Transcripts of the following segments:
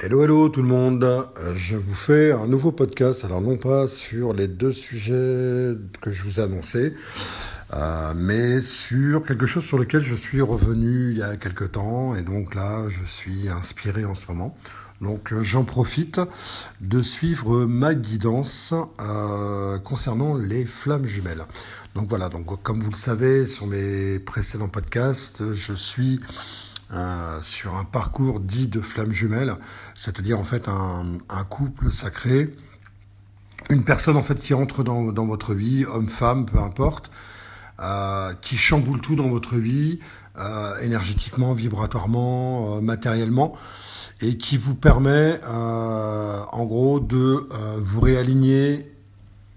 Hello, hello tout le monde. Je vous fais un nouveau podcast. Alors non pas sur les deux sujets que je vous ai annoncés, mais sur quelque chose sur lequel je suis revenu il y a quelque temps. Et donc là, je suis inspiré en ce moment. Donc j'en profite de suivre ma guidance concernant les flammes jumelles. Donc voilà, donc comme vous le savez, sur mes précédents podcasts, je suis sur un parcours dit de flammes jumelles, c'est-à-dire en fait un couple sacré, une personne en fait qui entre dans votre vie, homme, femme, peu importe, qui chamboule tout dans votre vie, énergétiquement, vibratoirement, matériellement, et qui vous permet en gros de vous réaligner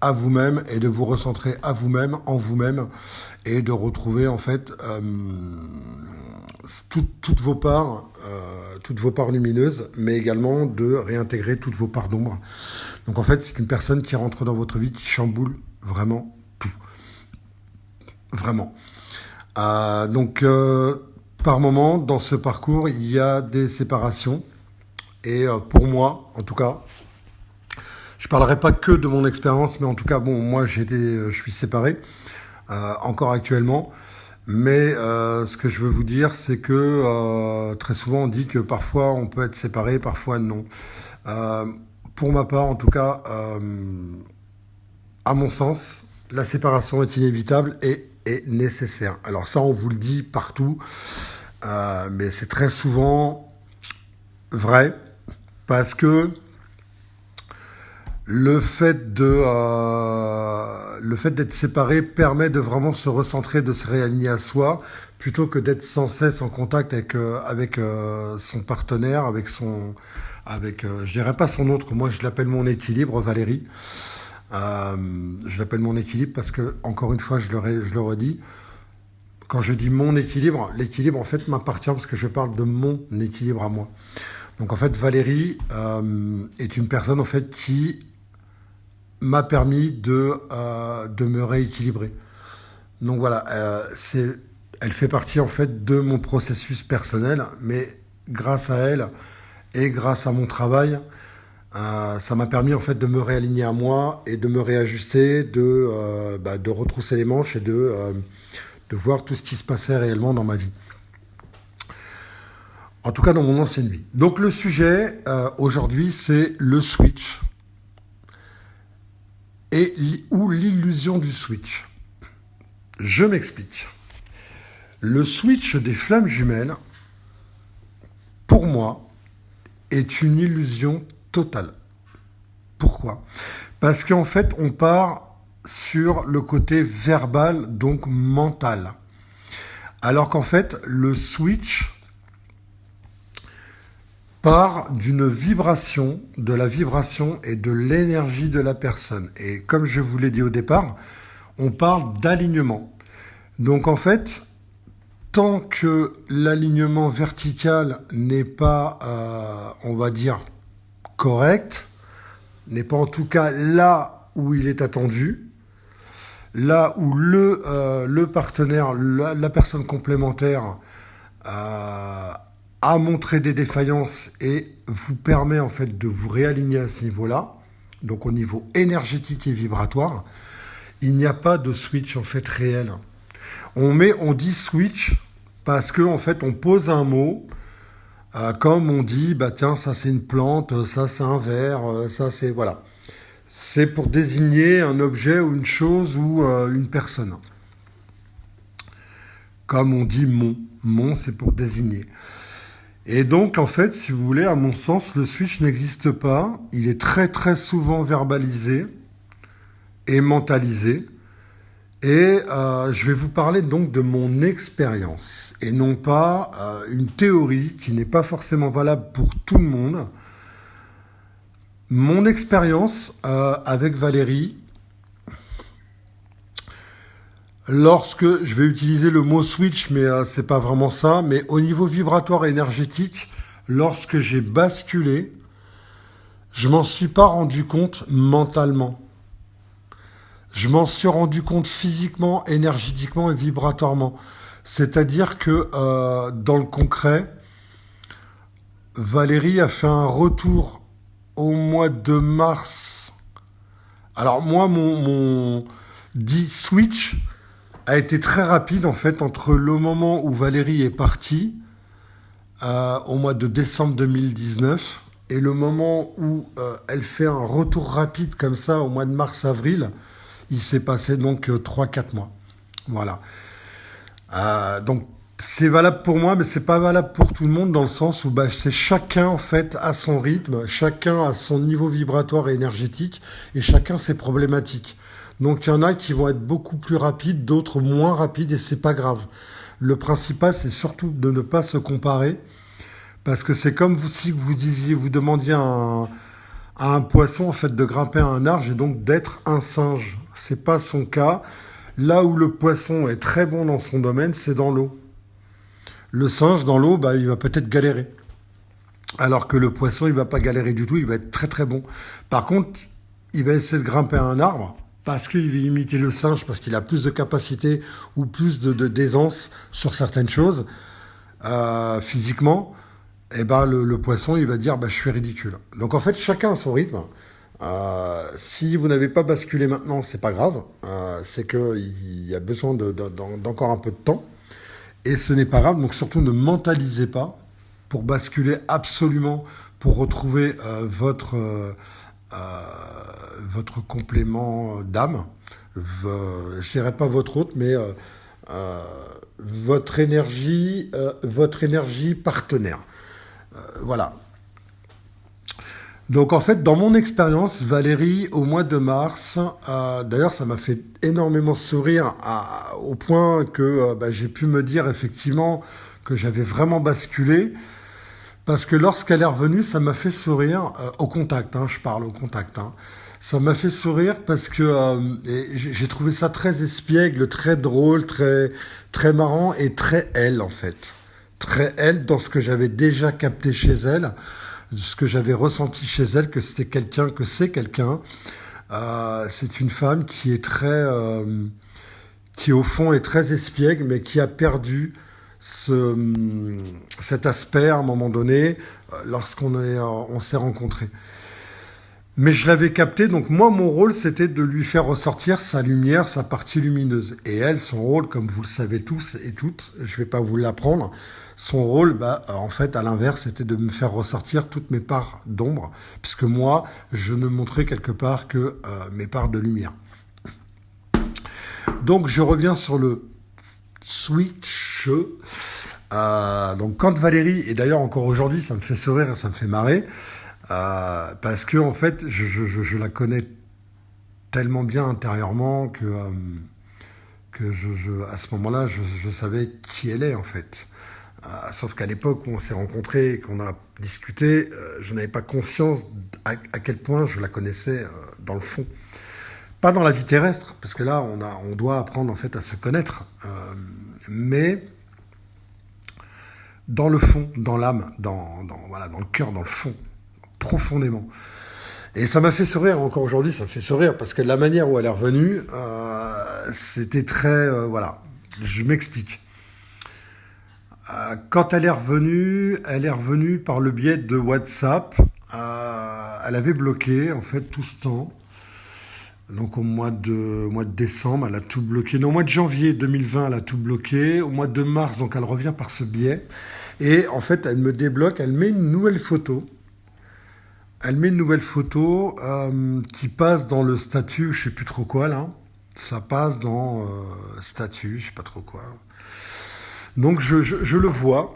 à vous-même et de vous recentrer à vous-même, en vous-même, et de retrouver en fait toutes vos parts lumineuses, mais également de réintégrer toutes vos parts d'ombre. Donc en fait, c'est une personne qui rentre dans votre vie, qui chamboule vraiment tout. Vraiment. Par moment, dans ce parcours, il y a des séparations. Et pour moi, en tout cas, je parlerai pas que de mon expérience, mais en tout cas, bon, moi, je suis séparé, encore actuellement. Mais ce que je veux vous dire, c'est que très souvent on dit que parfois on peut être séparé, parfois non. Euh, pour ma part, en tout cas, à mon sens, la séparation est inévitable et est nécessaire. Alors ça, on vous le dit partout, mais c'est très souvent vrai parce que le fait d'être séparé permet de vraiment se recentrer, de se réaligner à soi, plutôt que d'être sans cesse en contact avec son partenaire, je dirais pas son autre, moi je l'appelle mon équilibre, Valérie. Je l'appelle mon équilibre parce que, encore une fois, je le redis, quand je dis mon équilibre, l'équilibre en fait m'appartient parce que je parle de mon équilibre à moi. Donc en fait, Valérie est une personne en fait qui m'a permis de me rééquilibrer. Donc voilà, elle fait partie en fait de mon processus personnel, mais grâce à elle et grâce à mon travail, ça m'a permis en fait de me réaligner à moi et de me réajuster, de retrousser les manches et de voir tout ce qui se passait réellement dans ma vie. En tout cas dans mon ancienne vie. Donc le sujet aujourd'hui, c'est le switch ou l'illusion du switch. Je m'explique. Le switch des flammes jumelles, pour moi, est une illusion totale. Pourquoi ? Parce qu'en fait, on part sur le côté verbal, donc mental. Alors qu'en fait, le switch part d'une vibration, de la vibration et de l'énergie de la personne. Et comme je vous l'ai dit au départ, on parle d'alignement. Donc en fait, tant que l'alignement vertical n'est pas, on va dire, correct, n'est pas en tout cas là où il est attendu, là où le partenaire, la personne complémentaire a montré des défaillances et vous permet en fait de vous réaligner à ce niveau-là, donc au niveau énergétique et vibratoire, il n'y a pas de switch en fait réel. On dit switch parce que en fait on pose un mot, comme on dit bah tiens ça c'est une plante, ça c'est un verre, ça c'est voilà. C'est pour désigner un objet ou une chose ou une personne. Comme on dit mon. Mon c'est pour désigner. Et donc, en fait, si vous voulez, à mon sens, le switch n'existe pas. Il est très, très souvent verbalisé et mentalisé. Et je vais vous parler donc de mon expérience et non pas une théorie qui n'est pas forcément valable pour tout le monde. Mon expérience avec Valérie, lorsque je vais utiliser le mot switch, mais c'est pas vraiment ça, mais au niveau vibratoire et énergétique, lorsque j'ai basculé, je m'en suis pas rendu compte mentalement. Je m'en suis rendu compte physiquement, énergétiquement et vibratoirement. C'est-à-dire que dans le concret, Valérie a fait un retour au mois de mars. Alors moi, mon dit switch a été très rapide en fait entre le moment où Valérie est partie au mois de décembre 2019 et le moment où elle fait un retour rapide comme ça au mois de mars-avril. Il s'est passé donc 3-4 mois. Voilà. Donc c'est valable pour moi, mais c'est pas valable pour tout le monde dans le sens où c'est chacun en fait à son rythme, chacun à son niveau vibratoire et énergétique, et chacun ses problématiques. Donc il y en a qui vont être beaucoup plus rapides, d'autres moins rapides, et c'est pas grave. Le principal, c'est surtout de ne pas se comparer, parce que c'est comme si vous demandiez à un poisson en fait de grimper à un arbre et donc d'être un singe. C'est pas son cas. Là où le poisson est très bon dans son domaine, c'est dans l'eau. Le singe, dans l'eau, il va peut-être galérer. Alors que le poisson, il va pas galérer du tout, il va être très très bon. Par contre, il va essayer de grimper à un arbre parce qu'il va imiter le singe, parce qu'il a plus de capacité ou plus d'aisance sur certaines choses physiquement. Et le poisson, il va dire, je suis ridicule. Donc en fait, chacun a son rythme. Si vous n'avez pas basculé maintenant, c'est pas grave. C'est qu'il y a besoin d'encore un peu de temps. Et ce n'est pas grave. Donc surtout, ne mentalisez pas pour basculer absolument, pour retrouver votre complément d'âme. Je dirais pas votre hôte, mais votre énergie partenaire. Voilà. Donc en fait, dans mon expérience, Valérie, au mois de mars, d'ailleurs ça m'a fait énormément sourire au point que j'ai pu me dire effectivement que j'avais vraiment basculé, parce que lorsqu'elle est revenue, ça m'a fait sourire, au contact, je parle au contact. Ça m'a fait sourire parce que j'ai trouvé ça très espiègle, très drôle, très, très marrant et très elle en fait. Très elle dans ce que j'avais déjà capté chez elle, ce que j'avais ressenti chez elle, que c'est quelqu'un. C'est une femme qui est qui au fond est très espiègle, mais qui a perdu cet aspect à un moment donné on s'est rencontrés. Mais je l'avais capté, donc moi, mon rôle, c'était de lui faire ressortir sa lumière, sa partie lumineuse. Et elle, son rôle, comme vous le savez tous et toutes, je ne vais pas vous l'apprendre, son rôle, en fait, à l'inverse, c'était de me faire ressortir toutes mes parts d'ombre, puisque moi, je ne montrais quelque part que mes parts de lumière. Donc, je reviens sur le switch. Donc, quand Valérie, et d'ailleurs encore aujourd'hui, ça me fait sourire et ça me fait marrer, parce que en fait, je la connais tellement bien intérieurement que à ce moment-là, je savais qui elle est en fait. Sauf qu'à l'époque où on s'est rencontrés et qu'on a discuté, je n'avais pas conscience à quel point je la connaissais dans le fond. Pas dans la vie terrestre, parce que là, on doit apprendre en fait à se connaître, mais dans le fond, dans l'âme, dans le cœur, dans le fond, profondément. Et ça m'a fait sourire, encore aujourd'hui, ça me fait sourire, parce que la manière où elle est revenue, c'était très... voilà, je m'explique. Quand elle est revenue par le biais de WhatsApp. Elle avait bloqué, en fait, tout ce temps. Donc au mois de décembre, elle a tout bloqué. Non, au mois de janvier 2020, elle a tout bloqué. Au mois de mars, donc elle revient par ce biais. Et en fait, elle me débloque, elle met une nouvelle photo. Qui passe dans le statut, je sais plus trop quoi là. Ça passe dans statut, je sais pas trop quoi. Donc je le vois.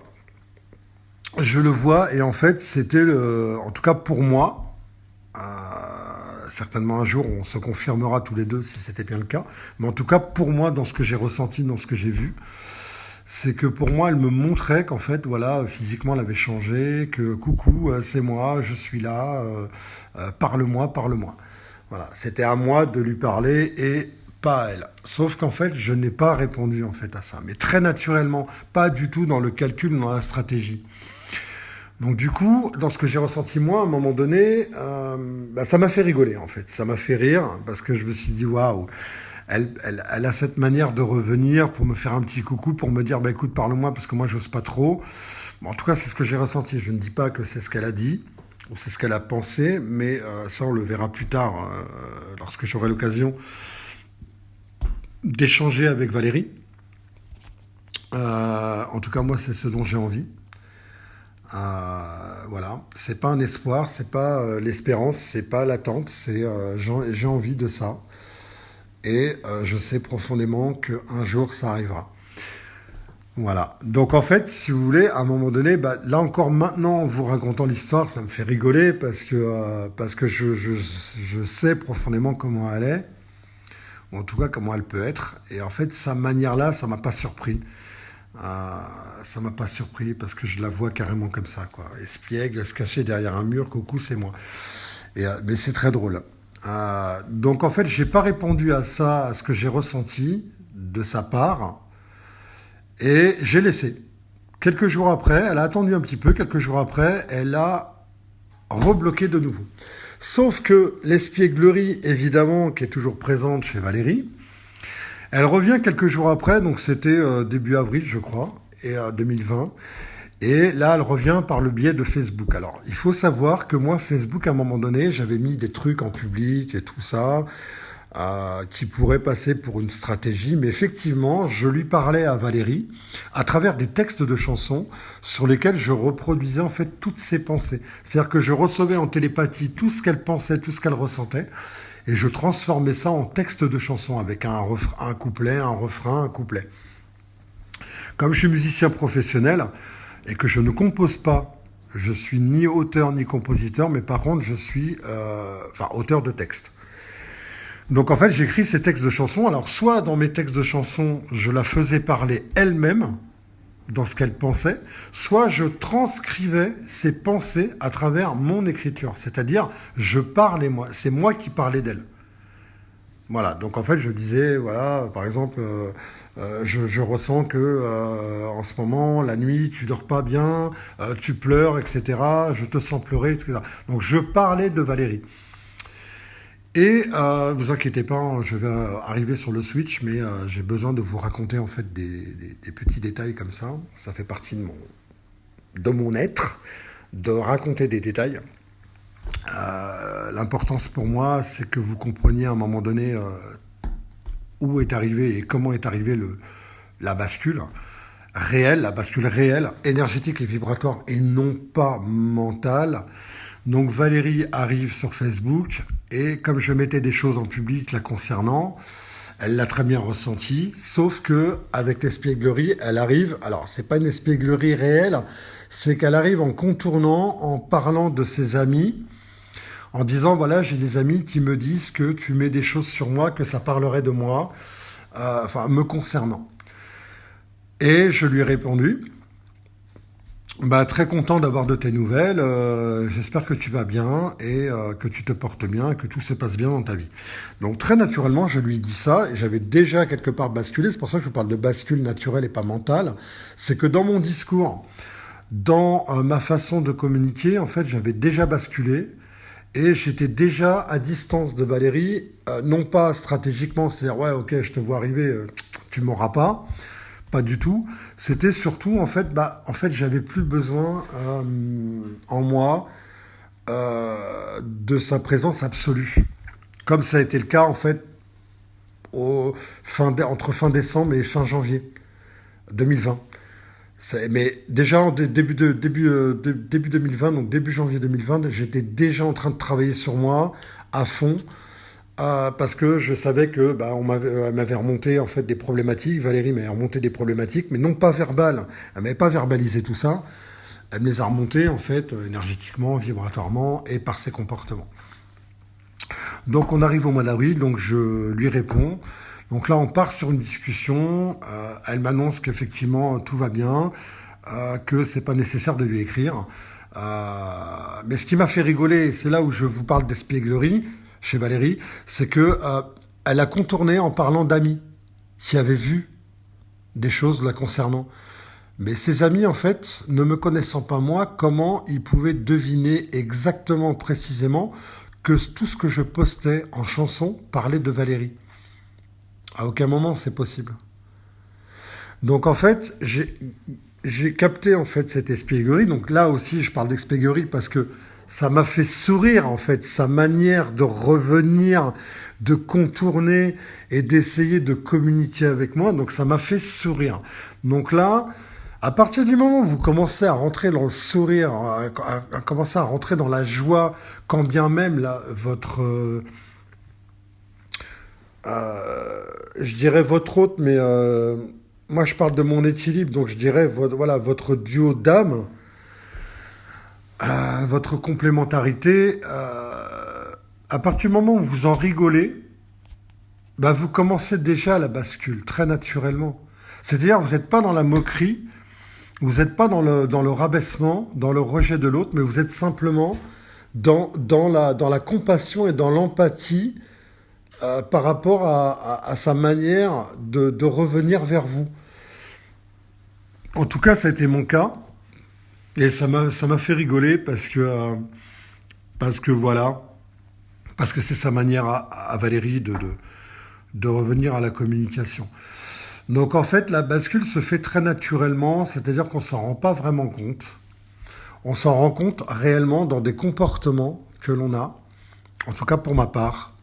Et en fait, c'était en tout cas pour moi, certainement un jour on se confirmera tous les deux si c'était bien le cas, mais en tout cas pour moi, dans ce que j'ai ressenti, dans ce que j'ai vu, c'est que pour moi, elle me montrait qu'en fait, voilà, physiquement, elle avait changé, que coucou, c'est moi, je suis là, parle-moi. Voilà, c'était à moi de lui parler et pas à elle. Sauf qu'en fait, je n'ai pas répondu en fait à ça, mais très naturellement, pas du tout dans le calcul, dans la stratégie. Donc du coup, dans ce que j'ai ressenti moi, à un moment donné, ça m'a fait rigoler en fait, ça m'a fait rire parce que je me suis dit waouh. Elle a cette manière de revenir pour me faire un petit coucou, pour me dire écoute, parle-moi parce que moi j'ose pas trop. Bon, en tout cas, c'est ce que j'ai ressenti. Je ne dis pas que c'est ce qu'elle a dit ou c'est ce qu'elle a pensé, mais ça, on le verra plus tard lorsque j'aurai l'occasion d'échanger avec Valérie. En tout cas, moi, c'est ce dont j'ai envie. Voilà, c'est pas un espoir, c'est pas l'espérance, c'est pas l'attente, c'est j'ai envie de ça. Et je sais profondément qu'un jour, ça arrivera. Voilà. Donc en fait, si vous voulez, à un moment donné, bah, là encore maintenant, en vous racontant l'histoire, ça me fait rigoler parce que je sais profondément comment elle est, ou en tout cas comment elle peut être. Et en fait, sa manière-là, ça m'a pas surpris. Ça m'a pas surpris parce que je la vois carrément comme ça, quoi. Espiègle, se cacher derrière un mur, coucou, c'est moi. Mais c'est très drôle. Donc en fait, j'ai pas répondu à ça, à ce que j'ai ressenti de sa part. Et j'ai laissé. Quelques jours après, elle a attendu un petit peu, quelques jours après, elle a rebloqué de nouveau. Sauf que l'espièglerie, évidemment, qui est toujours présente chez Valérie, elle revient quelques jours après, donc c'était début avril, je crois, et 2020. Et là, elle revient par le biais de Facebook. Alors, il faut savoir que moi, Facebook, à un moment donné, j'avais mis des trucs en public et tout ça, qui pourrait passer pour une stratégie, mais effectivement, je lui parlais à Valérie à travers des textes de chansons sur lesquels je reproduisais en fait toutes ses pensées. C'est-à-dire que je recevais en télépathie tout ce qu'elle pensait, tout ce qu'elle ressentait, et je transformais ça en texte de chansons avec un couplet, un refrain, un couplet. Comme je suis musicien professionnel et que je ne compose pas, je suis ni auteur ni compositeur, mais par contre je suis auteur de textes. Donc en fait, j'écris ces textes de chansons. Alors soit dans mes textes de chansons, je la faisais parler elle-même dans ce qu'elle pensait, soit je transcrivais ses pensées à travers mon écriture. C'est-à-dire, je parlais moi, c'est moi qui parlais d'elle. Voilà, donc en fait, je disais, voilà, par exemple, je ressens que en ce moment, la nuit, tu dors pas bien, tu pleures, etc. Je te sens pleurer, etc. Donc je parlais de Valérie. Et vous inquiétez pas, je vais arriver sur le switch, mais j'ai besoin de vous raconter en fait des petits détails comme ça. Ça fait partie de mon être, de raconter des détails. L'importance pour moi, c'est que vous compreniez à un moment donné où est arrivé et comment est arrivée la bascule réelle, énergétique et vibratoire, et non pas mentale. Donc Valérie arrive sur Facebook et comme je mettais des choses en public la concernant, elle l'a très bien ressenti, sauf que avec l'espièglerie, elle arrive, alors c'est pas une espièglerie réelle, c'est qu'elle arrive en contournant, en parlant de ses amis, en disant voilà, j'ai des amis qui me disent que tu mets des choses sur moi, que ça parlerait de moi, me concernant. Et je lui ai répondu, bah, très content d'avoir de tes nouvelles. J'espère que tu vas bien et que tu te portes bien et que tout se passe bien dans ta vie. Donc très naturellement, je lui dis ça et j'avais déjà quelque part basculé. C'est pour ça que je parle de bascule naturelle et pas mentale. C'est que dans mon discours, dans ma façon de communiquer, en fait, j'avais déjà basculé et j'étais déjà à distance de Valérie, non pas stratégiquement, c'est-à-dire ouais, ok, je te vois arriver, tu m'auras pas. Pas du tout. C'était surtout, en fait, j'avais plus besoin en moi de sa présence absolue. Comme ça a été le cas, en fait, entre fin décembre et fin janvier 2020. Mais déjà, début 2020, donc début janvier 2020, j'étais déjà en train de travailler sur moi à fond. Parce que je savais que elle m'avait remonté en fait des problématiques. Valérie m'avait remonté des problématiques, mais non pas verbales. Elle m'avait pas verbalisé tout ça. Elle me les a remontées en fait énergétiquement, vibratoirement et par ses comportements. Donc on arrive au mois d'avril, donc je lui réponds. Donc là on part sur une discussion. Elle m'annonce qu'effectivement tout va bien, que c'est pas nécessaire de lui écrire. Mais ce qui m'a fait rigoler, c'est là où je vous parle d'espièglerie chez Valérie, c'est que elle a contourné en parlant d'amis qui avaient vu des choses la concernant. Mais ces amis, en fait, ne me connaissant pas moi, comment ils pouvaient deviner exactement, précisément, que tout ce que je postais en chanson parlait de Valérie. À aucun moment, c'est possible. Donc, en fait, j'ai capté en fait cette espièglerie. Donc là aussi, je parle d'espièglerie parce que ça m'a fait sourire en fait, sa manière de revenir, de contourner et d'essayer de communiquer avec moi. Donc ça m'a fait sourire. Donc là, à partir du moment où vous commencez à rentrer dans le sourire, à commencer à rentrer dans la joie, quand bien même là, je dirais votre hôte, mais moi je parle de mon équilibre, donc je dirais voilà, votre duo d'âme, votre complémentarité, à partir du moment où vous en rigolez, bah, vous commencez déjà la bascule, très naturellement. C'est-à-dire, vous n'êtes pas dans la moquerie, vous n'êtes pas dans le rabaissement, dans le rejet de l'autre, mais vous êtes simplement dans la compassion et dans l'empathie par rapport à sa manière de revenir vers vous. En tout cas, ça a été mon cas. Et ça m'a fait rigoler parce que voilà, parce que c'est sa manière à Valérie de revenir à la communication. Donc en fait, la bascule se fait très naturellement, c'est-à-dire qu'on ne s'en rend pas vraiment compte. On s'en rend compte réellement dans des comportements que l'on a, en tout cas pour ma part.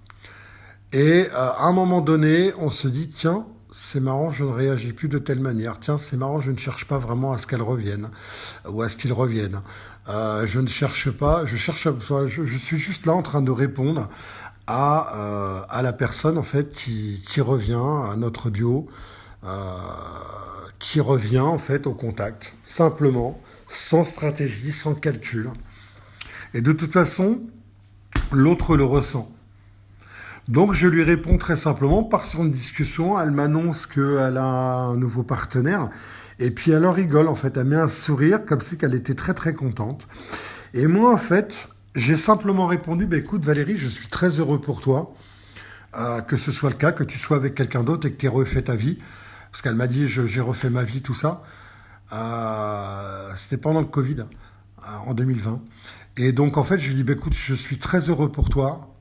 Et à un moment donné, on se dit, tiens, c'est marrant, je ne réagis plus de telle manière. Tiens, c'est marrant, je ne cherche pas vraiment à ce qu'elle revienne ou à ce qu'il revienne. Je ne cherche pas, je suis juste là en train de répondre à la personne en fait qui revient, à notre duo, qui revient en fait au contact, simplement, sans stratégie, sans calcul. Et de toute façon, l'autre le ressent. Donc je lui réponds très simplement par son discussion, elle m'annonce qu'elle a un nouveau partenaire et puis elle en rigole en fait, elle met un sourire comme si qu'elle était très très contente. Et moi en fait, j'ai simplement répondu, bah, écoute Valérie, je suis très heureux pour toi, que ce soit le cas, que tu sois avec quelqu'un d'autre et que tu aies refait ta vie, parce qu'elle m'a dit j'ai refait ma vie, tout ça. C'était pendant le Covid, en 2020. Et donc, en fait, je lui dis, bah, écoute, je suis très heureux pour toi,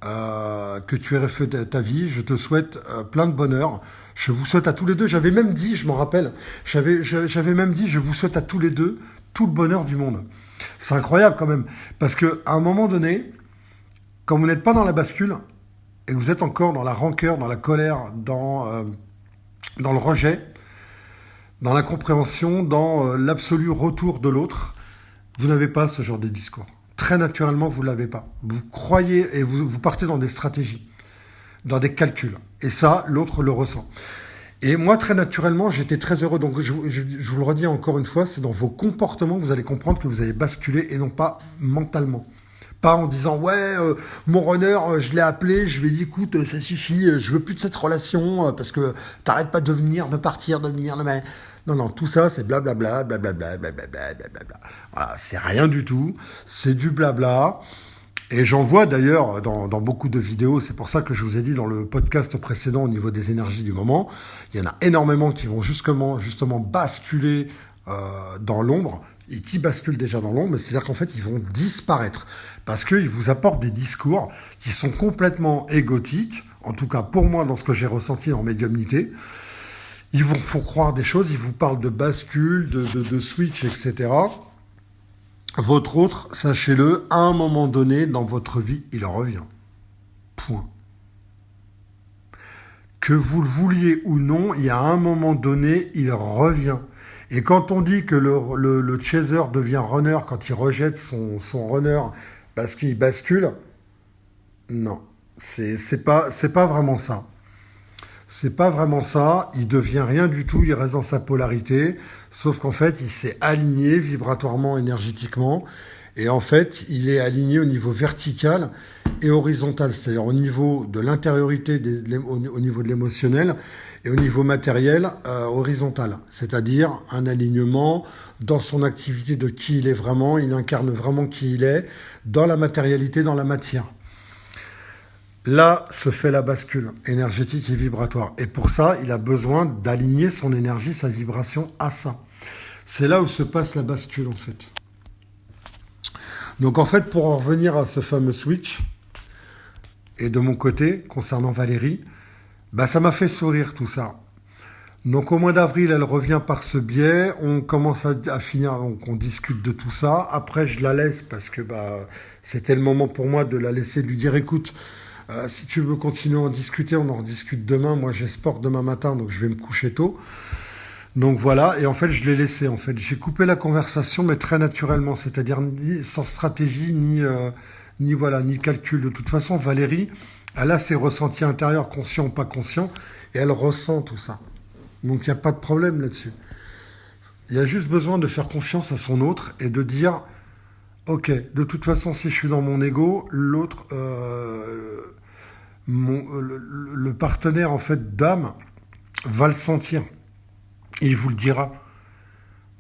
que tu aies refait ta vie. Je te souhaite plein de bonheur. Je vous souhaite à tous les deux. J'avais même dit, je m'en rappelle, j'avais même dit, je vous souhaite à tous les deux tout le bonheur du monde. C'est incroyable quand même. Parce qu'à un moment donné, quand vous n'êtes pas dans la bascule, et que vous êtes encore dans la rancœur, dans la colère, dans le rejet, dans l'incompréhension, dans l'absolu retour de l'autre, vous n'avez pas ce genre de discours. Très naturellement, vous ne l'avez pas. Vous croyez et vous partez dans des stratégies, dans des calculs. Et ça, l'autre le ressent. Et moi, très naturellement, j'étais très heureux. Donc, je vous le redis encore une fois, c'est dans vos comportements que vous allez comprendre que vous avez basculé et non pas mentalement. Pas en disant, ouais, mon runner, je l'ai appelé, je lui ai dit, écoute, ça suffit, je veux plus de cette relation, parce que t'arrêtes pas de venir, de partir, de venir, de... Non, non, tout ça, c'est blablabla, blablabla, blablabla, blablabla. Voilà, c'est rien du tout, c'est du blabla. Et j'en vois d'ailleurs dans beaucoup de vidéos, c'est pour ça que je vous ai dit dans le podcast précédent au niveau des énergies du moment, il y en a énormément qui vont justement basculer dans l'ombre, et qui basculent déjà dans l'ombre, c'est-à-dire qu'en fait, ils vont disparaître. Parce qu'ils vous apportent des discours qui sont complètement égotiques, en tout cas pour moi, dans ce que j'ai ressenti en médiumnité. Ils vous font croire des choses, ils vous parlent de bascule, de switch, etc. Votre autre, sachez-le, à un moment donné, dans votre vie, il revient. Point. Que vous le vouliez ou non, il y a un moment donné, il revient. Et quand on dit que le chaser devient runner quand il rejette son runner parce qu'il bascule, non, c'est pas vraiment ça. C'est pas vraiment ça, il devient rien du tout, il reste dans sa polarité, sauf qu'en fait, il s'est aligné vibratoirement, énergétiquement, et en fait, il est aligné au niveau vertical et horizontal, c'est-à-dire au niveau de l'intériorité, au niveau de l'émotionnel, et au niveau matériel, horizontal, c'est-à-dire un alignement dans son activité de qui il est vraiment, il incarne vraiment qui il est, dans la matérialité, dans la matière. Là se fait la bascule énergétique et vibratoire. Et pour ça, il a besoin d'aligner son énergie, sa vibration à ça. C'est là où se passe la bascule, en fait. Donc, en fait, pour en revenir à ce fameux switch, et de mon côté, concernant Valérie, bah, ça m'a fait sourire tout ça. Donc au mois d'avril, elle revient par ce biais. On commence à finir, donc on discute de tout ça. Après, je la laisse parce que c'était le moment pour moi de la laisser, de lui dire, écoute, si tu veux continuer à en discuter, on en rediscute demain. Moi, j'ai sport demain matin, donc je vais me coucher tôt. Donc voilà, et en fait, je l'ai laissé. En fait, j'ai coupé la conversation, mais très naturellement, c'est-à-dire sans stratégie ni calcul. De toute façon, Valérie, elle a ses ressentis intérieurs, conscients ou pas conscients, et elle ressent tout ça. Donc il n'y a pas de problème là-dessus. Il y a juste besoin de faire confiance à son autre et de dire, ok, de toute façon, si je suis dans mon ego, l'autre, le partenaire en fait d'âme va le sentir. Et il vous le dira.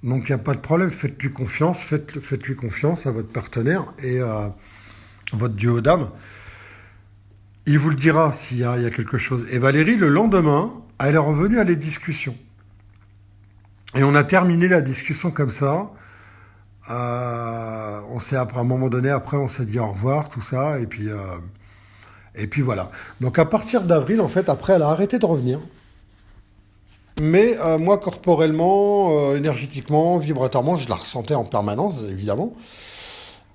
Donc il n'y a pas de problème, faites-lui confiance, faites-lui confiance à votre partenaire et à votre duo d'âme. Il vous le dira s'il y a quelque chose. Et Valérie, le lendemain, elle est revenue à les discussions. Et on a terminé la discussion comme ça. Après, à un moment donné, après, on s'est dit au revoir, tout ça, et puis voilà. Donc à partir d'avril, en fait, après, elle a arrêté de revenir. Mais moi, corporellement, énergétiquement, vibratoirement, je la ressentais en permanence, évidemment.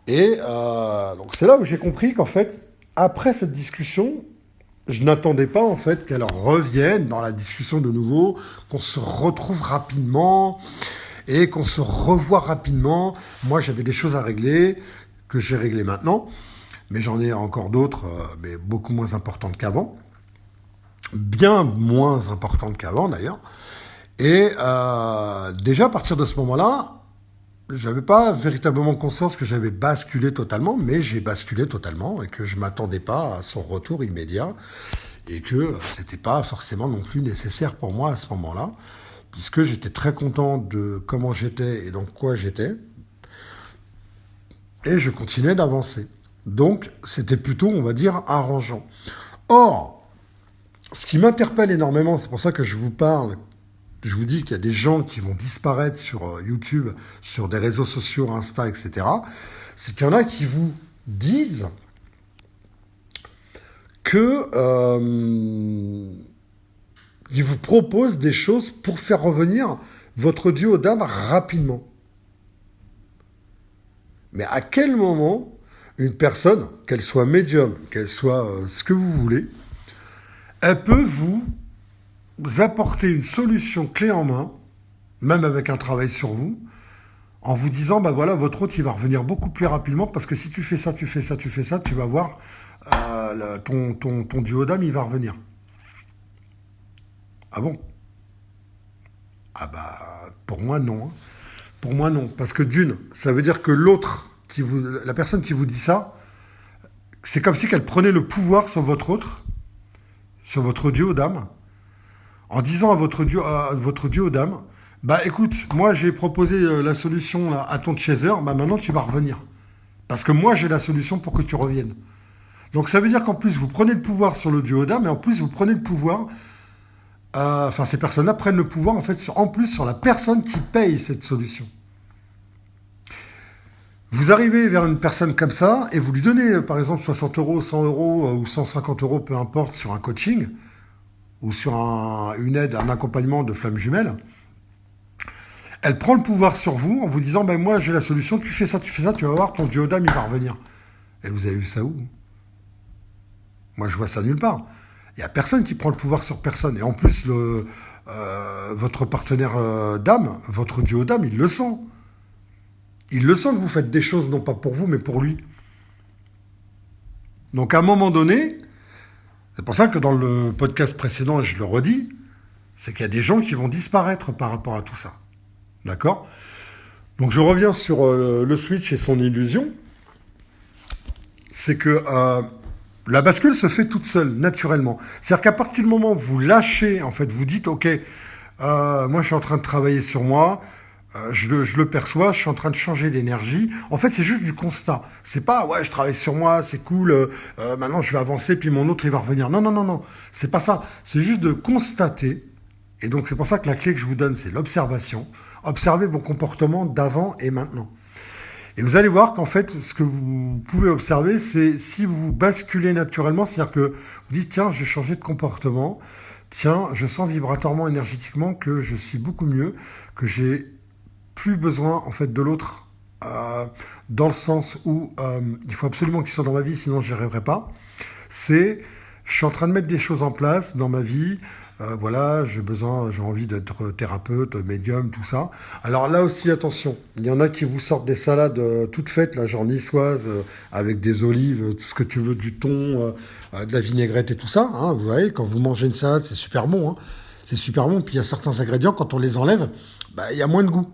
Et donc c'est là où j'ai compris qu'en fait, après cette discussion, je n'attendais pas en fait qu'elle revienne dans la discussion de nouveau, qu'on se retrouve rapidement et qu'on se revoit rapidement. Moi, j'avais des choses à régler que j'ai réglées maintenant, mais j'en ai encore d'autres, mais beaucoup moins importantes qu'avant. Bien moins importante qu'avant d'ailleurs. Et déjà à partir de ce moment-là, j'avais pas véritablement conscience que j'avais basculé totalement, mais j'ai basculé totalement et que je m'attendais pas à son retour immédiat et que c'était pas forcément non plus nécessaire pour moi à ce moment-là, puisque j'étais très content de comment j'étais et dans quoi j'étais, et je continuais d'avancer. Donc c'était plutôt, on va dire, arrangeant. Or, ce qui m'interpelle énormément, c'est pour ça que je vous parle, je vous dis qu'il y a des gens qui vont disparaître sur YouTube, sur des réseaux sociaux, Insta, etc. C'est qu'il y en a qui vous disent que ils vous proposent des choses pour faire revenir votre duo d'âme rapidement. Mais à quel moment une personne, qu'elle soit médium, qu'elle soit ce que vous voulez, elle peut vous apporter une solution clé en main, même avec un travail sur vous, en vous disant, voilà, votre hôte, il va revenir beaucoup plus rapidement, parce que si tu fais ça, tu vas voir, ton duo d'âme, il va revenir. Ah bon? Pour moi, non. Hein. Pour moi, non. Parce que d'une, ça veut dire que la personne qui vous dit ça, c'est comme si qu'elle prenait le pouvoir sur votre autre, sur votre duo d'âme, en disant à votre duo d'âme, écoute, moi j'ai proposé la solution là, à ton chaser, maintenant tu vas revenir. Parce que moi j'ai la solution pour que tu reviennes. Donc ça veut dire qu'en plus vous prenez le pouvoir sur le duo d'âme, et en plus vous prenez le pouvoir, ces personnes-là prennent le pouvoir en fait en plus sur la personne qui paye cette solution. Vous arrivez vers une personne comme ça, et vous lui donnez par exemple 60 euros, 100 euros ou 150 euros, peu importe, sur un coaching, ou sur une aide, un accompagnement de flammes jumelles, elle prend le pouvoir sur vous en vous disant moi j'ai la solution, tu fais ça, tu vas voir, ton duo d'âme il va revenir. Et vous avez vu ça où? Moi je vois ça nulle part. Il n'y a personne qui prend le pouvoir sur personne. Et en plus, votre partenaire d'âme, votre duo d'âme, il le sent. Il le sent que vous faites des choses non pas pour vous, mais pour lui. Donc à un moment donné, c'est pour ça que dans le podcast précédent, et je le redis, c'est qu'il y a des gens qui vont disparaître par rapport à tout ça. D'accord? Donc je reviens sur le switch et son illusion. C'est que la bascule se fait toute seule, naturellement. C'est-à-dire qu'à partir du moment où vous lâchez, en fait, vous dites, ok, moi je suis en train de travailler sur moi, je le perçois, je suis en train de changer d'énergie. En fait, c'est juste du constat. C'est pas, ouais, je travaille sur moi, c'est cool, maintenant je vais avancer, puis mon autre, il va revenir. Non. C'est pas ça. C'est juste de constater. Et donc, c'est pour ça que la clé que je vous donne, c'est l'observation. Observez vos comportements d'avant et maintenant. Et vous allez voir qu'en fait, ce que vous pouvez observer, c'est si vous basculez naturellement, c'est-à-dire que vous dites, tiens, j'ai changé de comportement, tiens, je sens vibratoirement, énergétiquement que je suis beaucoup mieux, que j'ai plus besoin en fait de l'autre, dans le sens où il faut absolument qu'il soit dans ma vie, sinon je n'y arriverai pas. Je suis en train de mettre des choses en place dans ma vie. Voilà, j'ai envie d'être thérapeute, médium, tout ça. Alors là aussi, attention, il y en a qui vous sortent des salades toutes faites, là, genre niçoises, avec des olives, tout ce que tu veux, du thon, de la vinaigrette et tout ça. Hein, vous voyez, quand vous mangez une salade, c'est super bon. Hein, c'est super bon. Puis il y a certains ingrédients, quand on les enlève, il y a moins de goût.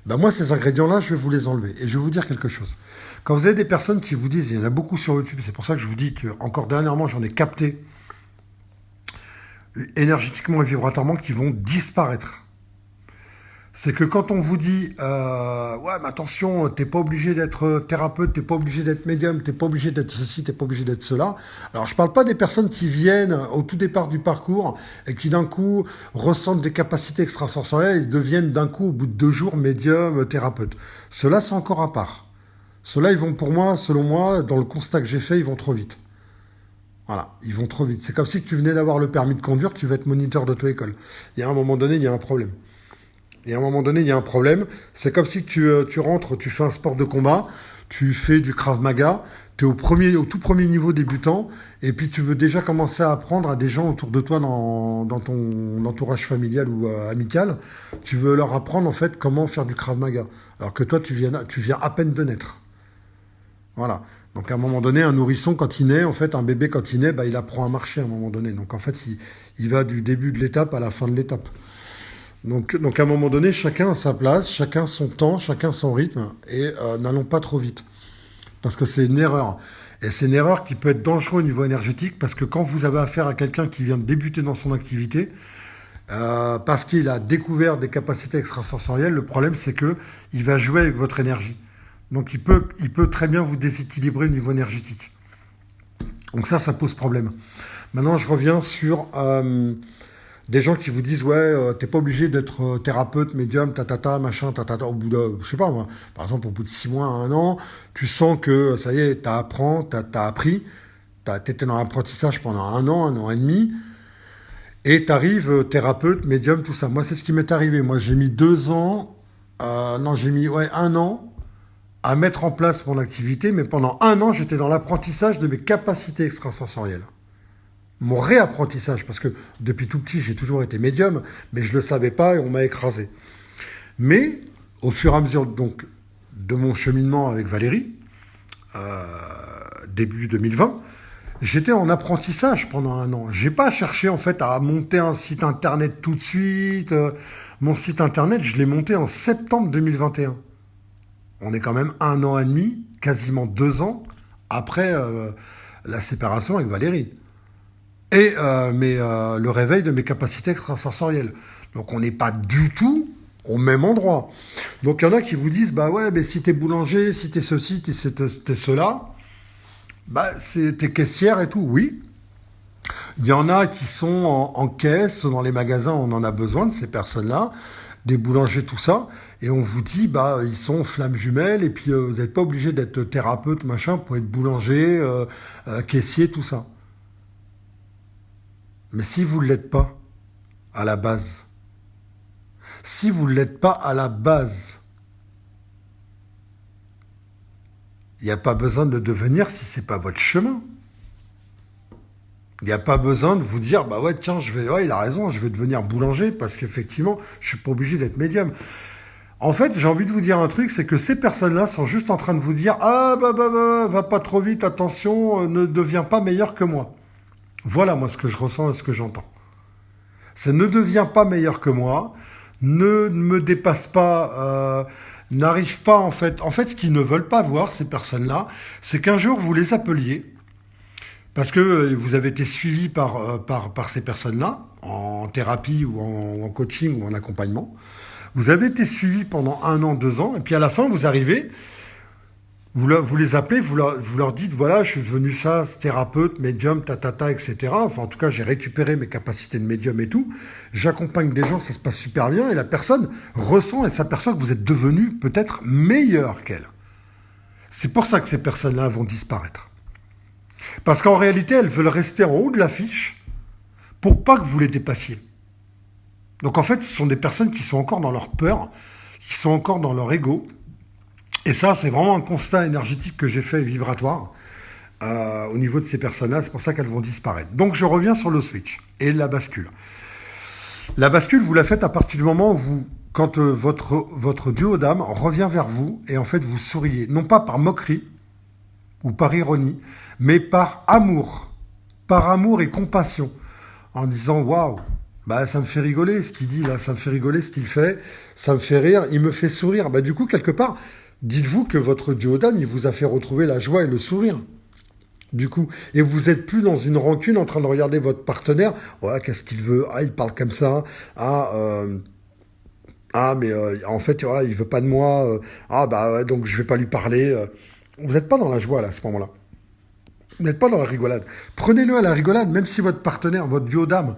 Moi, ces ingrédients-là, je vais vous les enlever. Et je vais vous dire quelque chose. Quand vous avez des personnes qui vous disent, il y en a beaucoup sur YouTube, c'est pour ça que je vous dis que, encore dernièrement, j'en ai capté énergétiquement et vibratoirement qui vont disparaître. C'est que quand on vous dit ouais, mais attention, t'es pas obligé d'être thérapeute, t'es pas obligé d'être médium, t'es pas obligé d'être ceci, t'es pas obligé d'être cela. Alors je parle pas des personnes qui viennent au tout départ du parcours et qui d'un coup ressentent des capacités extrasensorielles et deviennent d'un coup au bout de 2 jours médium, thérapeute. Ceux-là, c'est encore à part. Ceux-là, ils vont pour moi, selon moi, dans le constat que j'ai fait, ils vont trop vite. Voilà, ils vont trop vite. C'est comme si tu venais d'avoir le permis de conduire, que tu vas être moniteur d'auto-école. Il y a un moment donné, il y a un problème. C'est comme si tu rentres, tu fais un sport de combat, tu fais du Krav Maga, tu es au tout premier niveau débutant, et puis tu veux déjà commencer à apprendre à des gens autour de toi dans ton entourage familial ou amical. Tu veux leur apprendre en fait comment faire du Krav Maga. Alors que toi, tu viens à peine de naître. Voilà. Donc à un moment donné, un nourrisson quand il naît, en fait, un bébé quand il naît, il apprend à marcher à un moment donné. Donc en fait, il va du début de l'étape à la fin de l'étape. Donc à un moment donné, chacun a sa place, chacun son temps, chacun son rythme, et n'allons pas trop vite. Parce que c'est une erreur. Et c'est une erreur qui peut être dangereuse au niveau énergétique, parce que quand vous avez affaire à quelqu'un qui vient de débuter dans son activité, parce qu'il a découvert des capacités extrasensorielles, le problème c'est que il va jouer avec votre énergie. Donc il peut très bien vous déséquilibrer au niveau énergétique. Donc ça pose problème. Maintenant, je reviens sur des gens qui vous disent ouais, t'es pas obligé d'être thérapeute, médium, machin, au bout de, je sais pas moi, par exemple au bout de 6 mois, 1 an, tu sens que ça y est, t'as appris, t'étais dans l'apprentissage pendant 1 an et demi, et t'arrives thérapeute, médium, tout ça. Moi, c'est ce qui m'est arrivé. Moi, j'ai mis 2 ans, j'ai mis 1 an à mettre en place mon activité, mais pendant 1 an, j'étais dans l'apprentissage de mes capacités extrasensorielles. Mon réapprentissage, parce que depuis tout petit, j'ai toujours été médium, mais je ne le savais pas et on m'a écrasé. Mais, au fur et à mesure donc, de mon cheminement avec Valérie, début 2020, j'étais en apprentissage pendant 1 an. Je n'ai pas cherché en fait à monter un site internet tout de suite. Mon site internet, je l'ai monté en septembre 2021. On est quand même 1 an et demi, quasiment 2 ans, après la séparation avec Valérie. Et le réveil de mes capacités extrasensorielles. Donc on n'est pas du tout au même endroit. Donc il y en a qui vous disent, ouais, mais si t'es boulanger, si t'es ceci, t'es cela, t'es caissière et tout, oui. Il y en a qui sont en caisse, dans les magasins, on en a besoin de ces personnes-là, des boulangers, tout ça, et on vous dit, ils sont flammes jumelles, et puis vous n'êtes pas obligé d'être thérapeute, machin, pour être boulanger, caissier, tout ça. Mais si vous ne l'êtes pas, à la base, il n'y a pas besoin de le devenir si ce n'est pas votre chemin. Il n'y a pas besoin de vous dire, ouais, tiens, il a raison, je vais devenir boulanger parce qu'effectivement, je suis pas obligé d'être médium. En fait, j'ai envie de vous dire un truc, c'est que ces personnes-là sont juste en train de vous dire, va pas trop vite, attention, ne deviens pas meilleur que moi. Voilà, moi, ce que je ressens et ce que j'entends. C'est ne deviens pas meilleur que moi, ne me dépasse pas, n'arrive pas, en fait. En fait, ce qu'ils ne veulent pas voir, ces personnes-là, c'est qu'un jour, vous les appeliez, parce que vous avez été suivi par ces personnes-là, en thérapie ou en coaching ou en accompagnement. Vous avez été suivi pendant 1 an, 2 ans, et puis à la fin, vous arrivez, vous les appelez, vous leur dites, voilà, je suis devenu ça, thérapeute, médium, etc. Enfin, en tout cas, j'ai récupéré mes capacités de médium et tout. J'accompagne des gens, ça se passe super bien, et la personne ressent et s'aperçoit que vous êtes devenu peut-être meilleur qu'elle. C'est pour ça que ces personnes-là vont disparaître. Parce qu'en réalité, elles veulent rester en haut de l'affiche pour pas que vous les dépassiez. Donc en fait, ce sont des personnes qui sont encore dans leur peur, qui sont encore dans leur ego. Et ça, c'est vraiment un constat énergétique que j'ai fait vibratoire au niveau de ces personnes-là. C'est pour ça qu'elles vont disparaître. Donc je reviens sur le switch et la bascule. La bascule, vous la faites à partir du moment où quand votre duo d'âme revient vers vous et en fait vous souriez. Non pas par moquerie ou par ironie, mais par amour. Par amour et compassion. En disant, waouh, bah, ça me fait rigoler ce qu'il dit là, ça me fait rigoler ce qu'il fait, ça me fait rire, il me fait sourire. Bah, du coup, quelque part, dites-vous que votre duo d'âme, il vous a fait retrouver la joie et le sourire. Du coup, et vous êtes plus dans une rancune en train de regarder votre partenaire. Ouais, qu'est-ce qu'il veut? Ah, il parle comme ça. Mais en fait, ouais, il veut pas de moi. Bah ouais, donc je vais pas lui parler. Vous n'êtes pas dans la joie là, à ce moment-là. Vous n'êtes pas dans la rigolade. Prenez-le à la rigolade, même si votre partenaire, votre duo d'âme,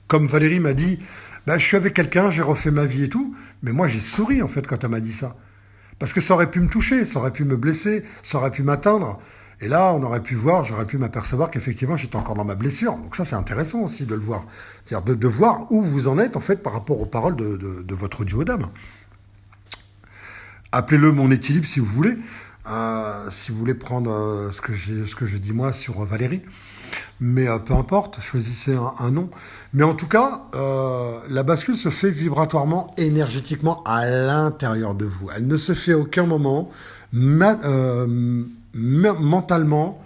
comme Valérie m'a dit, bah, je suis avec quelqu'un, j'ai refait ma vie et tout, mais moi j'ai souri en fait quand elle m'a dit ça. Parce que ça aurait pu me toucher, ça aurait pu me blesser, ça aurait pu m'atteindre. Et là, on aurait pu voir, j'aurais pu m'apercevoir qu'effectivement j'étais encore dans ma blessure. Donc ça c'est intéressant aussi de le voir. C'est-à-dire de voir où vous en êtes en fait par rapport aux paroles de votre duo d'âme. Appelez-le mon équilibre si vous voulez. Si vous voulez prendre ce que je dis moi sur Valérie. Mais peu importe, choisissez un nom. Mais en tout cas, la bascule se fait vibratoirement, énergétiquement à l'intérieur de vous. Elle ne se fait à aucun moment mentalement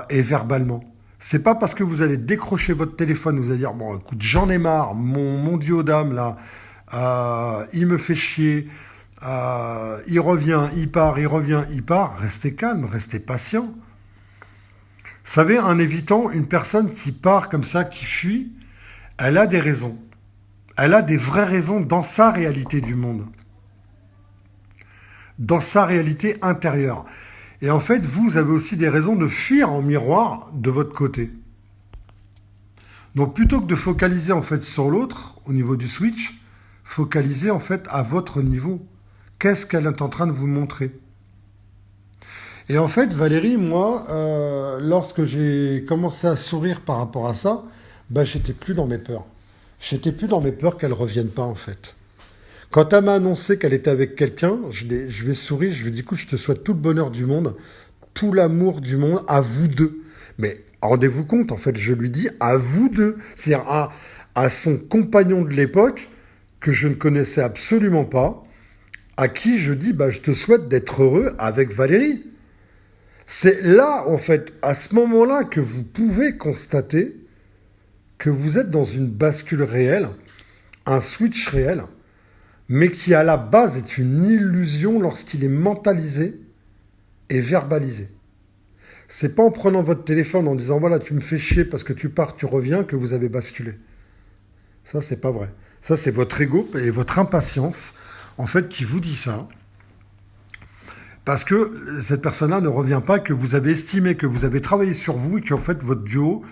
et verbalement. C'est pas parce que vous allez décrocher votre téléphone, vous allez dire, bon écoute, j'en ai marre, mon duo d'âme là, il me fait chier, il revient, il part, il revient, il part. Restez calme, restez patient. Vous savez, en évitant une personne qui part comme ça, qui fuit, elle a des raisons. Elle a des vraies raisons dans sa réalité du monde. Dans sa réalité intérieure. Et en fait, vous avez aussi des raisons de fuir en miroir de votre côté. Donc plutôt que de focaliser en fait sur l'autre, au niveau du switch, focalisez en fait à votre niveau. Qu'est-ce qu'elle est en train de vous montrer? Et en fait, Valérie, moi, lorsque j'ai commencé à sourire par rapport à ça, bah, j'étais plus dans mes peurs. J'étais plus dans mes peurs qu'elle revienne pas, en fait. Quand elle m'a annoncé qu'elle était avec quelqu'un, je lui ai souri, je lui ai dit, écoute, je te souhaite tout le bonheur du monde, tout l'amour du monde, à vous deux. Mais rendez-vous compte, en fait, je lui dis, à vous deux. C'est-à-dire à son compagnon de l'époque, que je ne connaissais absolument pas, à qui je dis, bah, je te souhaite d'être heureux avec Valérie. C'est là, en fait, à ce moment-là, que vous pouvez constater que vous êtes dans une bascule réelle, un switch réel, mais qui à la base est une illusion lorsqu'il est mentalisé et verbalisé. C'est pas en prenant votre téléphone en disant voilà, tu me fais chier parce que tu pars, tu reviens, que vous avez basculé. Ça, c'est pas vrai. Ça, c'est votre ego et votre impatience, en fait, qui vous dit ça. Parce que cette personne-là ne revient pas, que vous avez estimé, que vous avez travaillé sur vous et qu'en fait, votre duo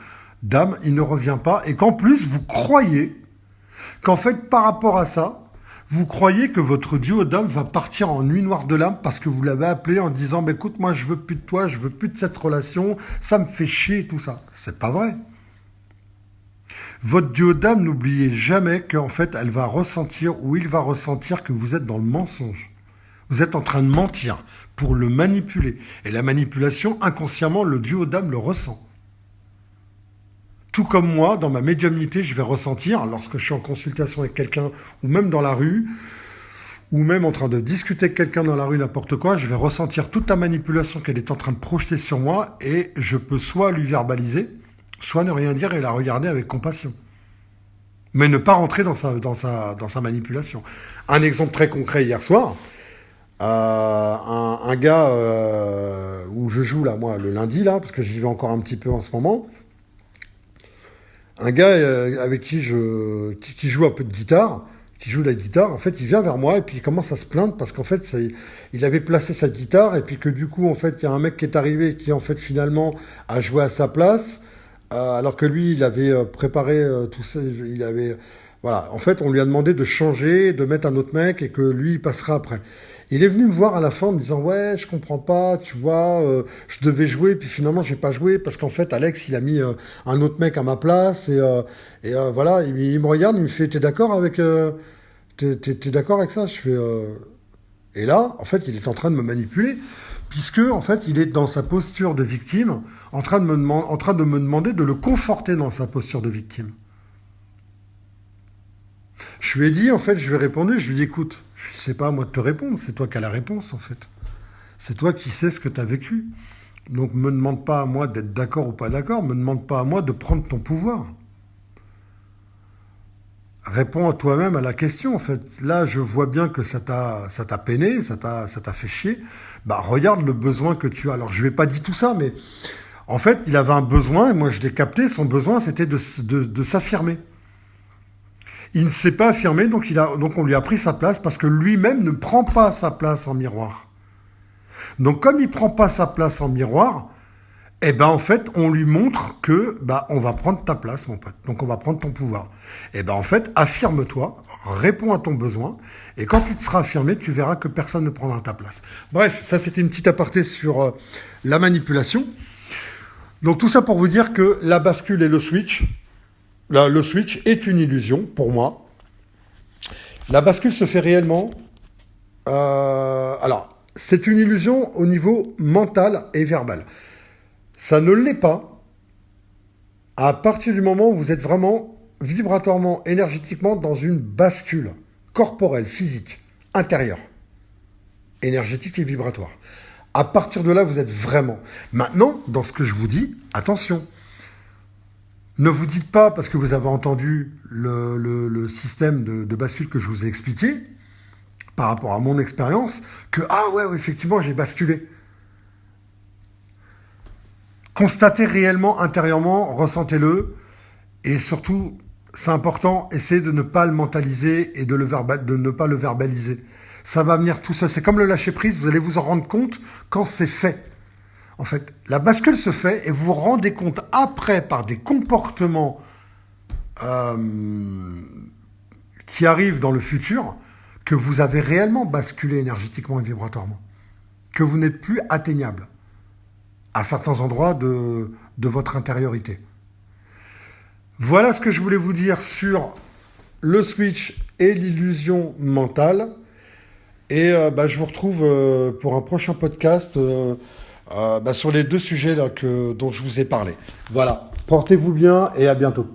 d'âme, il ne revient pas. Et qu'en plus, vous croyez qu'en fait, par rapport à ça, vous croyez que votre duo d'âme va partir en nuit noire de l'âme parce que vous l'avez appelé en disant bah, écoute, moi, je veux plus de toi, je veux plus de cette relation, ça me fait chier et tout ça. C'est pas vrai. Votre duo d'âme, n'oubliez jamais qu'en fait, elle va ressentir ou il va ressentir que vous êtes dans le mensonge. Vous êtes en train de mentir pour le manipuler. Et la manipulation, inconsciemment, le duo d'âme le ressent. Tout comme moi, dans ma médiumnité, je vais ressentir, lorsque je suis en consultation avec quelqu'un, ou même dans la rue, ou même en train de discuter avec quelqu'un dans la rue, n'importe quoi, je vais ressentir toute la manipulation qu'elle est en train de projeter sur moi, et je peux soit lui verbaliser, soit ne rien dire et la regarder avec compassion. Mais ne pas rentrer dans sa manipulation. Un exemple très concret hier soir, un gars où je joue là, moi, le lundi, là, parce que j'y vais encore un petit peu en ce moment. Un gars avec qui joue un peu de guitare, qui joue de la guitare, en fait, il vient vers moi et puis il commence à se plaindre parce qu'en fait, il avait placé sa guitare et puis que du coup, en fait, il y a un mec qui est arrivé qui, en fait, finalement, a joué à sa place, alors que lui, il avait préparé tout ça, il avait... Voilà, en fait, on lui a demandé de changer, de mettre un autre mec et que lui, il passera après. Il est venu me voir à la fin en me disant ouais, je comprends pas, tu vois, je devais jouer puis finalement j'ai pas joué parce qu'en fait Alex il a mis un autre mec à ma place et voilà, il me regarde, il me fait t'es d'accord avec t'es d'accord avec ça? Je fais et là en fait il est en train de me manipuler puisque en fait il est dans sa posture de victime en train de me demander de le conforter dans sa posture de victime. Je lui ai dit, en fait, je lui ai répondu, je lui ai dit, écoute, c'est pas à moi de te répondre, c'est toi qui as la réponse, en fait. C'est toi qui sais ce que tu as vécu. Donc, me demande pas à moi d'être d'accord ou pas d'accord, me demande pas à moi de prendre ton pouvoir. Réponds à toi-même à la question, en fait. Là, je vois bien que ça t'a peiné, ça t'a fait chier. Bah, regarde le besoin que tu as. Alors, je lui ai pas dit tout ça, mais en fait, il avait un besoin, et moi, je l'ai capté. Son besoin, c'était de s'affirmer. Il ne s'est pas affirmé, donc on lui a pris sa place parce que lui-même ne prend pas sa place en miroir. Donc comme il ne prend pas sa place en miroir, eh ben en fait on lui montre que bah on va prendre ta place mon pote, donc on va prendre ton pouvoir. Eh ben en fait affirme-toi, réponds à ton besoin, et quand tu te seras affirmé, tu verras que personne ne prendra ta place. Bref, ça c'était une petite aparté sur la manipulation. Donc tout ça pour vous dire que la bascule et le switch, le switch est une illusion pour moi. La bascule se fait réellement. Alors, c'est une illusion au niveau mental et verbal. Ça ne l'est pas à partir du moment où vous êtes vraiment vibratoirement, énergétiquement dans une bascule corporelle, physique, intérieure, énergétique et vibratoire. À partir de là, vous êtes vraiment. Maintenant, dans ce que je vous dis, attention. Ne vous dites pas, parce que vous avez entendu le système de bascule que je vous ai expliqué, par rapport à mon expérience, que ah ouais, effectivement, j'ai basculé. Constatez réellement, intérieurement, ressentez-le, et surtout, c'est important, essayez de ne pas le mentaliser et de ne pas le verbaliser. Ça va venir tout seul. C'est comme le lâcher-prise, vous allez vous en rendre compte quand c'est fait. En fait, la bascule se fait et vous vous rendez compte après par des comportements qui arrivent dans le futur que vous avez réellement basculé énergétiquement et vibratoirement. Que vous n'êtes plus atteignable à certains endroits de votre intériorité. Voilà ce que je voulais vous dire sur le switch et l'illusion mentale. Et je vous retrouve pour un prochain podcast sur les deux sujets là, dont je vous ai parlé. Voilà, portez-vous bien et à bientôt.